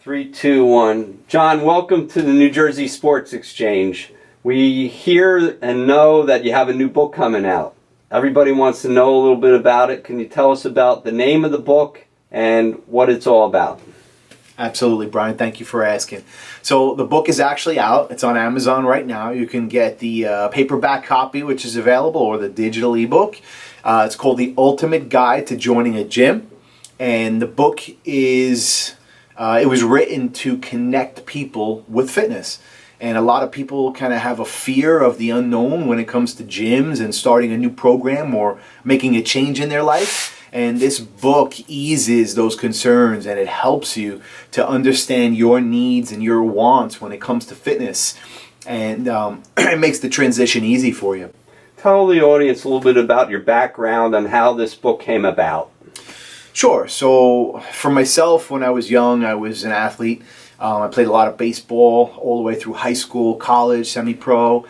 Three, two, one. John, welcome to the New Jersey Sports Exchange. We hear and know that you have a new book coming out. Everybody wants to know a little bit about it. Can you tell us about the name of the book and what it's all about? Absolutely, Brian. Thank you for asking. So the book is actually out. It's on Amazon right now. You can get the paperback copy, which is available, or the digital ebook. It's called The Ultimate Guide to Joining a Gym. And the book is... it was written to connect people with fitness. And a lot of people kind of have a fear of the unknown when it comes to gyms and starting a new program or making a change in their life. And this book eases those concerns, and it helps you to understand your needs and your wants when it comes to fitness. And it makes the transition easy for you. Tell the audience a little bit about your background and how this book came about. Sure. So for myself, when I was young, I was an athlete. I played a lot of baseball all the way through high school, college, semi-pro.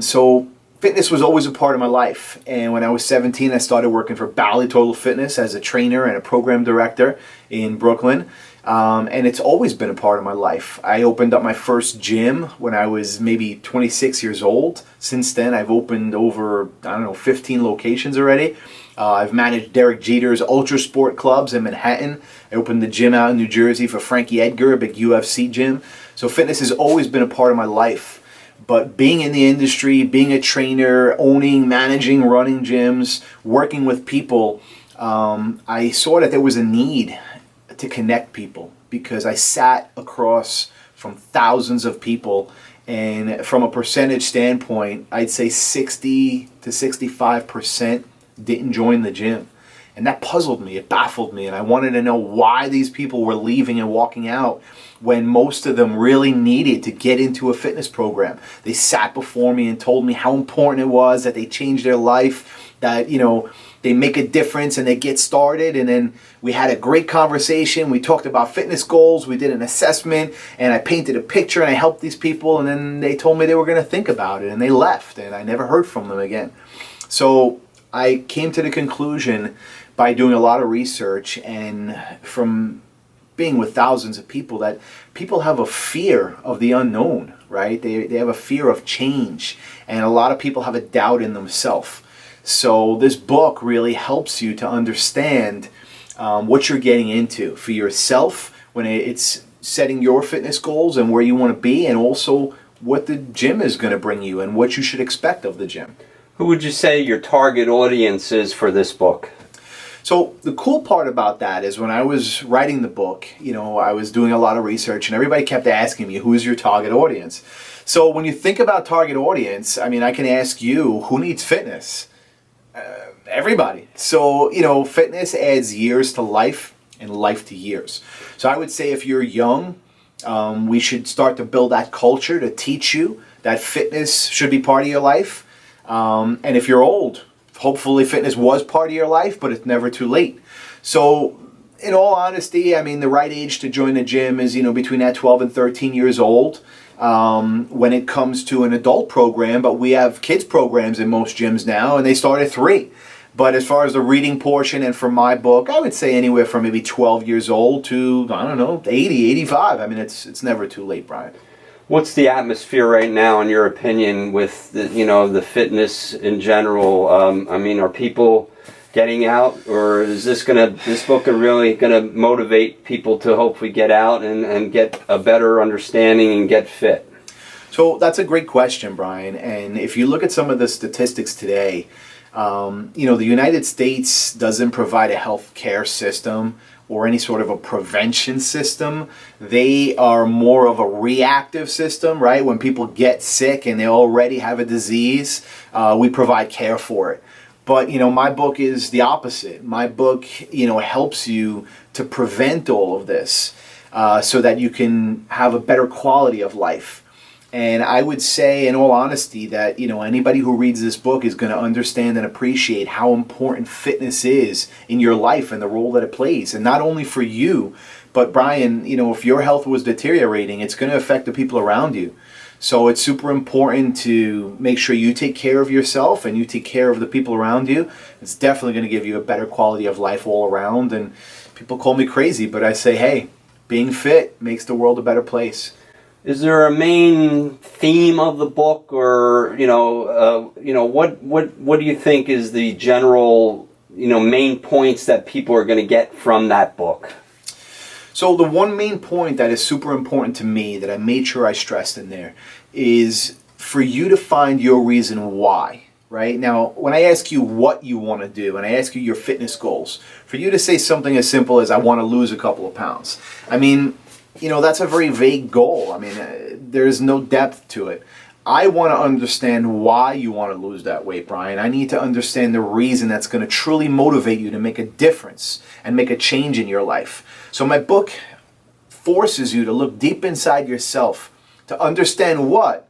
So fitness was always a part of my life. And when I was 17, I started working for Bally Total Fitness as a trainer and a program director in Brooklyn. And it's always been a part of my life. I opened up my first gym when I was maybe 26 years old. Since then, I've opened over, 15 locations already. I've managed Derek Jeter's Ultra Sport clubs in Manhattan. I opened the gym out in New Jersey for Frankie Edgar, a big UFC gym. So fitness has always been a part of my life. But being in the industry, being a trainer, owning, managing, running gyms, working with people, I saw that there was a need to connect people, because I sat across from thousands of people, and from a percentage standpoint, I'd say 60 to 65% didn't join the gym. And that puzzled me, it baffled me, and I wanted to know why these people were leaving and walking out when most of them really needed to get into a fitness program. They sat before me and told me how important it was, that they changed their life, that, they make a difference and they get started. And then we had a great conversation. We talked about fitness goals. We did an assessment, and I painted a picture, and I helped these people. And then they told me they were going to think about it, and they left, and I never heard from them again. So I came to the conclusion by doing a lot of research and from being with thousands of people that people have a fear of the unknown, right? They have a fear of change, and a lot of people have a doubt in themselves. So this book really helps you to understand what you're getting into for yourself when it's setting your fitness goals and where you want to be, and also what the gym is going to bring you and what you should expect of the gym. Who would you say your target audience is for this book? So the cool part about that is when I was writing the book, I was doing a lot of research, and everybody kept asking me, who's your target audience? So when you think about target audience, I can ask you, who needs fitness? Everybody. So, fitness adds years to life and life to years. So I would say if you're young, we should start to build that culture to teach you that fitness should be part of your life. And if you're old, hopefully fitness was part of your life, but it's never too late. So in all honesty, the right age to join a gym is, between that 12 and 13 years old. When it comes to an adult program, but we have kids programs in most gyms now, and they start at 3. But as far as the reading portion, and for my book, I would say anywhere from maybe 12 years old to, 80, 85. It's never too late, Brian. What's the atmosphere right now, in your opinion, with the fitness in general? Are people getting out, or is this book really gonna motivate people to hopefully get out and get a better understanding and get fit? So that's a great question, Brian. And if you look at some of the statistics today, the United States doesn't provide a health care system or any sort of a prevention system. They are more of a reactive system, right? When people get sick and they already have a disease, we provide care for it. But, my book is the opposite. My book, helps you to prevent all of this so that you can have a better quality of life. And I would say, in all honesty, that, anybody who reads this book is going to understand and appreciate how important fitness is in your life and the role that it plays. And not only for you, but Brian, if your health was deteriorating, it's going to affect the people around you. So it's super important to make sure you take care of yourself and you take care of the people around you. It's definitely going to give you a better quality of life all around. And people call me crazy, but I say, hey, being fit makes the world a better place. Is there a main theme of the book, or what do you think is the general main points that people are going to get from that book? So the one main point that is super important to me that I made sure I stressed in there is for you to find your reason why. Right? Now, when I ask you what you want to do, and I ask you your fitness goals, for you to say something as simple as I want to lose a couple of pounds, I mean, that's a very vague goal. I mean, there's no depth to it. I want to understand why you want to lose that weight, Brian. I need to understand the reason that's going to truly motivate you to make a difference and make a change in your life. So my book forces you to look deep inside yourself to understand what,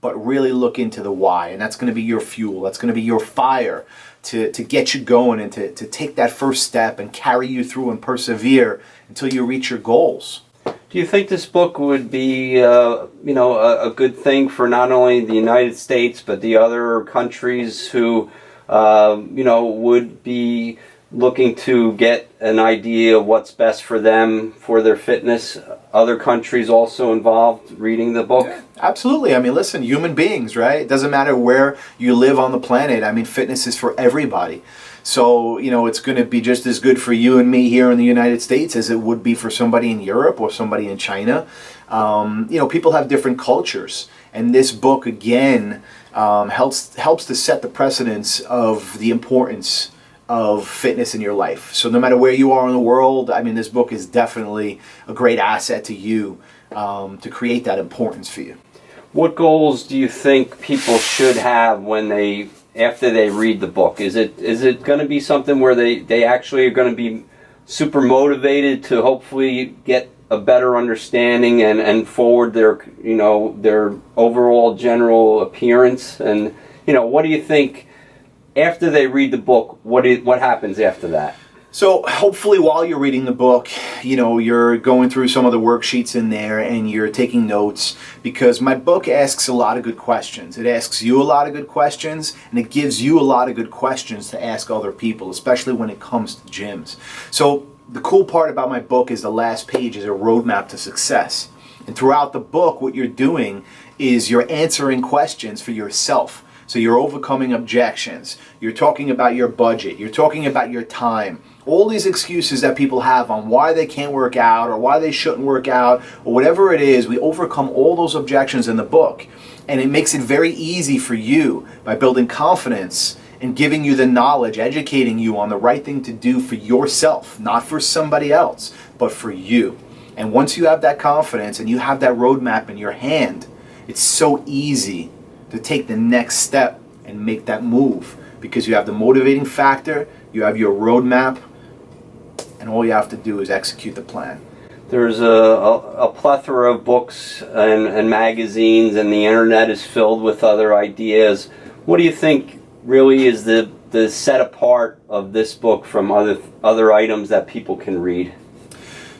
but really look into the why. And that's going to be your fuel. That's going to be your fire to get you going and to take that first step and carry you through and persevere until you reach your goals. Do you think this book would be, a good thing for not only the United States but the other countries who, would be looking to get an idea of what's best for them for their fitness? Other countries also involved reading the book? Yeah, absolutely. I mean, listen, human beings, right? It doesn't matter where you live on the planet. I mean, fitness is for everybody. So, it's going to be just as good for you and me here in the United States as it would be for somebody in Europe or somebody in China. People have different cultures. And this book, again, helps to set the precedence of the importance of fitness in your life. So no matter where you are in the world, I mean, this book is definitely a great asset to you to create that importance for you. What goals do you think people should have after they read the book? Is it going to be something where they actually are going to be super motivated to hopefully get a better understanding and forward their overall general appearance? And what do you think after they read the book? What happens after that? So hopefully while you're reading the book, you're going through some of the worksheets in there and you're taking notes, because my book asks a lot of good questions. It asks you a lot of good questions, and it gives you a lot of good questions to ask other people, especially when it comes to gyms. So the cool part about my book is the last page is a roadmap to success. And throughout the book, what you're doing is you're answering questions for yourself. So you're overcoming objections. You're talking about your budget. You're talking about your time. All these excuses that people have on why they can't work out or why they shouldn't work out or whatever it is, we overcome all those objections in the book. And it makes it very easy for you by building confidence and giving you the knowledge, educating you on the right thing to do for yourself, not for somebody else, but for you. And once you have that confidence and you have that roadmap in your hand, it's so easy to take the next step and make that move, because you have the motivating factor, you have your roadmap, and all you have to do is execute the plan. There's a plethora of books and magazines, and the internet is filled with other ideas. What do you think really is the set apart of this book from other items that people can read?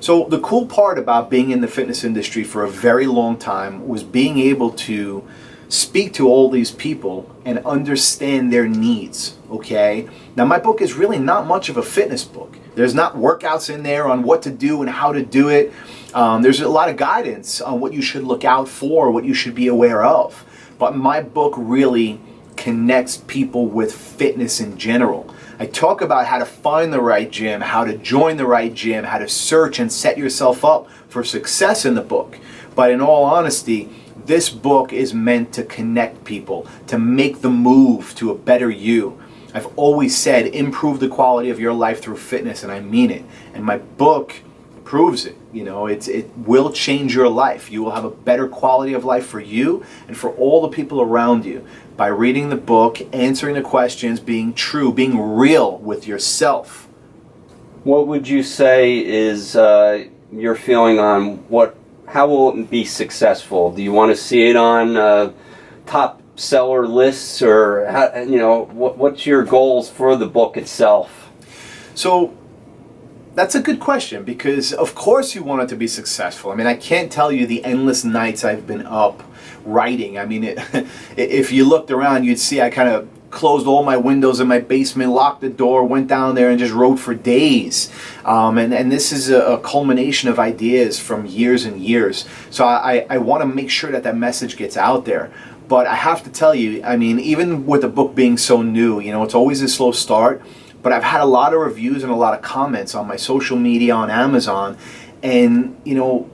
So the cool part about being in the fitness industry for a very long time was being able to speak to all these people and understand their needs, okay? Now my book is really not much of a fitness book. There's not workouts in there on what to do and how to do it. There's a lot of guidance on what you should look out for, what you should be aware of. But my book really connects people with fitness in general. I talk about how to find the right gym, how to join the right gym, how to search and set yourself up for success in the book. But in all honesty, this book is meant to connect people, to make the move to a better you. I've always said improve the quality of your life through fitness, and I mean it. And my book proves it. It will change your life. You will have a better quality of life for you and for all the people around you by reading the book, answering the questions, being true, being real with yourself. What would you say is your feeling on how will it be successful? Do you want to see it on top seller lists, or what's your goals for the book itself? So that's a good question, because of course you want it to be successful. I mean, I can't tell you the endless nights I've been up writing. I mean, if you looked around, you'd see I kind of closed all my windows in my basement, locked the door, went down there and just wrote for days. And this is a culmination of ideas from years and years. So I want to make sure that that message gets out there. But I have to tell you, I mean, even with the book being so new, you know, it's always a slow start. But I've had a lot of reviews and a lot of comments on my social media, on Amazon. And, you know,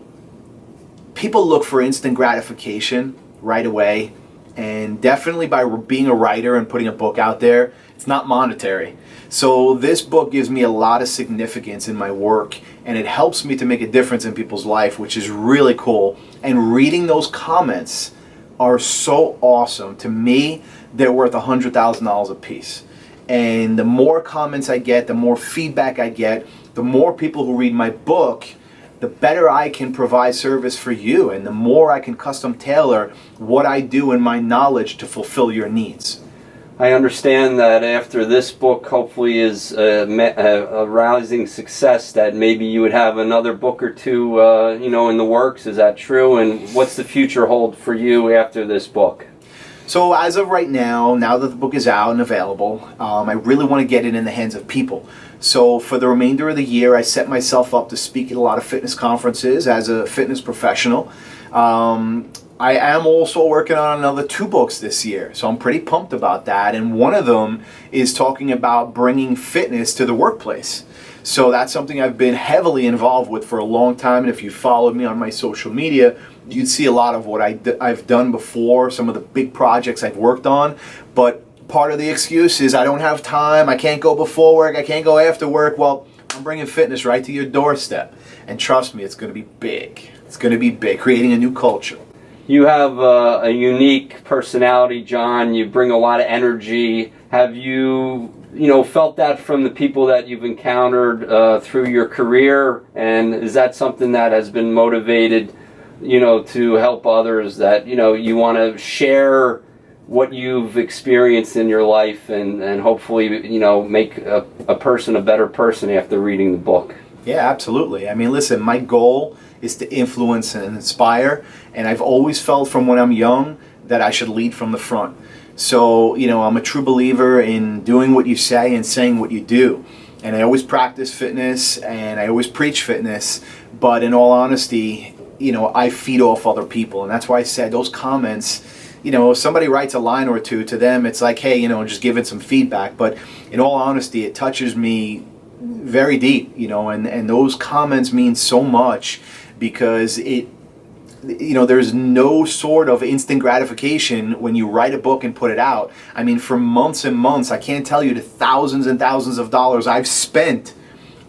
people look for instant gratification right away. And definitely by being a writer and putting a book out there, it's not monetary. So this book gives me a lot of significance in my work, and it helps me to make a difference in people's life, which is really cool. And reading those comments are so awesome. To me, they're worth $100,000 a piece. And the more comments I get, the more feedback I get, the more people who read my book, the better I can provide service for you, and the more I can custom tailor what I do and my knowledge to fulfill your needs. I understand that after this book hopefully is a rousing success, that maybe you would have another book or two you know, in the works. Is that true? And what's the future hold for you after this book? So as of right now that the book is out and available, I really want to get it in the hands of people. So for the remainder of the year, I set myself up to speak at a lot of fitness conferences as a fitness professional. I am also working on another 2 books this year, so I'm pretty pumped about that. And one of them is talking about bringing fitness to the workplace. So that's something I've been heavily involved with for a long time. And if you followed me on my social media, you'd see a lot of what I've done before, some of the big projects I've worked on. But part of the excuse is I don't have time, I can't go before work, I can't go after work. Well, I'm bringing fitness right to your doorstep. And trust me, it's going to be big. It's going to be big, creating a new culture. You have a unique personality, Jon. You bring a lot of energy. Have you felt that from the people that you've encountered through your career? And is that something that has been motivated, to help others, that, you want to share what you've experienced in your life and hopefully, make a person a better person after reading the book? Yeah, absolutely. I mean, listen, my goal is to influence and inspire, and I've always felt from when I'm young that I should lead from the front. So, I'm a true believer in doing what you say and saying what you do. And I always practice fitness and I always preach fitness, but in all honesty, I feed off other people. And that's why I said those comments, if somebody writes a line or two, to them it's like, hey, just give it some feedback. But in all honesty, it touches me very deep, and those comments mean so much, because there's no sort of instant gratification when you write a book and put it out. I mean, for months and months, I can't tell you the thousands and thousands of dollars I've spent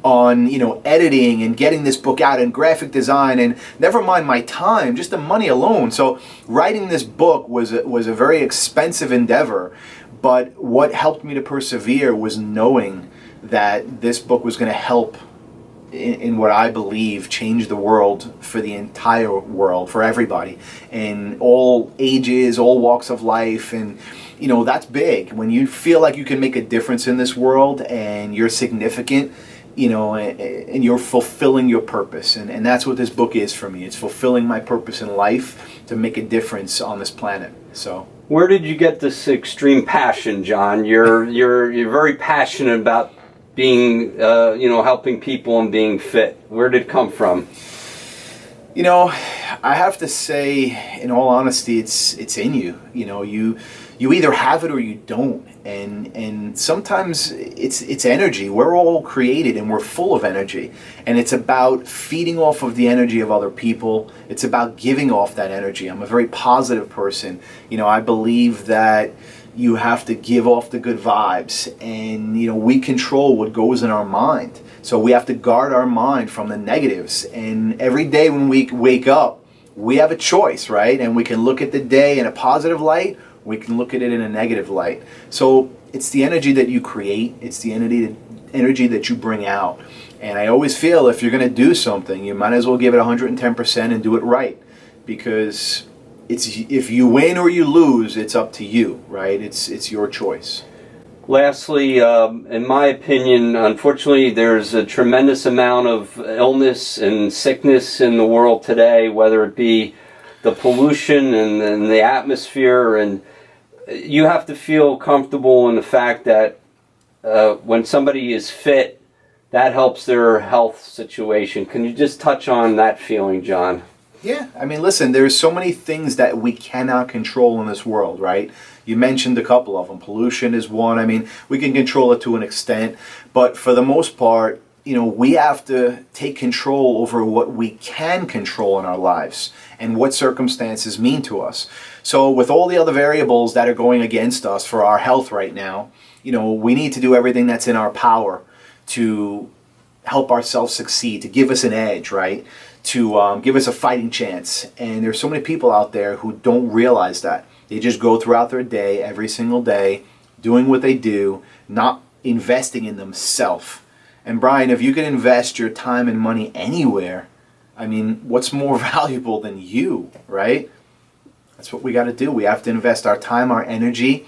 on, editing and getting this book out and graphic design, and never mind my time, just the money alone. So writing this book was a very expensive endeavor, but what helped me to persevere was knowing that this book was going to help in what I believe change the world, for the entire world, for everybody, in all ages, all walks of life. And that's big when you feel like you can make a difference in this world and you're significant, and you're fulfilling your purpose. And that's what this book is for me. It's fulfilling my purpose in life to make a difference on this planet. So where did you get this extreme passion, Jon? You're very passionate about being, helping people and being fit. Where did it come from? I have to say, in all honesty, it's in you. You either have it or you don't. And sometimes it's energy. We're all created and we're full of energy. And it's about feeding off of the energy of other people. It's about giving off that energy. I'm a very positive person. I believe that you have to give off the good vibes, and we control what goes in our mind. So we have to guard our mind from the negatives. And every day when we wake up, we have a choice, right? And we can look at the day in a positive light, we can look at it in a negative light. So it's the energy that you create, it's the energy that you bring out. And I always feel if you're going to do something, you might as well give it 110% and do it right, because if you win or you lose, it's up to you, right? It's your choice. Lastly, in my opinion, unfortunately, there's a tremendous amount of illness and sickness in the world today, whether it be the pollution and the atmosphere. And you have to feel comfortable in the fact that when somebody is fit, that helps their health situation. Can you just touch on that feeling, Jon? Yeah, I mean, listen, there's so many things that we cannot control in this world, right? You mentioned a couple of them. Pollution is one. I mean, we can control it to an extent, but for the most part, we have to take control over what we can control in our lives and what circumstances mean to us. So with all the other variables that are going against us for our health right now, we need to do everything that's in our power to help ourselves succeed, to give us an edge, right? To give us a fighting chance. And there's so many people out there who don't realize that. They just go throughout their day, every single day, doing what they do, not investing in themselves. And Brian, if you can invest your time and money anywhere, I mean, what's more valuable than you, right? That's what we got to do. We have to invest our time, our energy,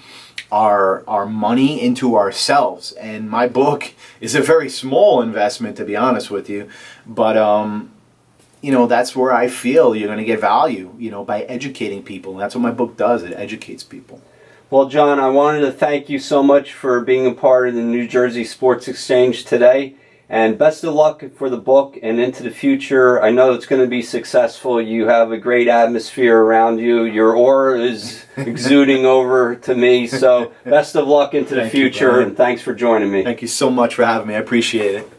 our money into ourselves. And my book is a very small investment, to be honest with you. But, that's where I feel you're going to get value, by educating people. And that's what my book does. It educates people. Well, Jon, I wanted to thank you so much for being a part of the New Jersey Sports Exchange today. And best of luck for the book and into the future. I know it's going to be successful. You have a great atmosphere around you. Your aura is exuding over to me. So best of luck into the future, and thanks for joining me. Thank you so much for having me. I appreciate it.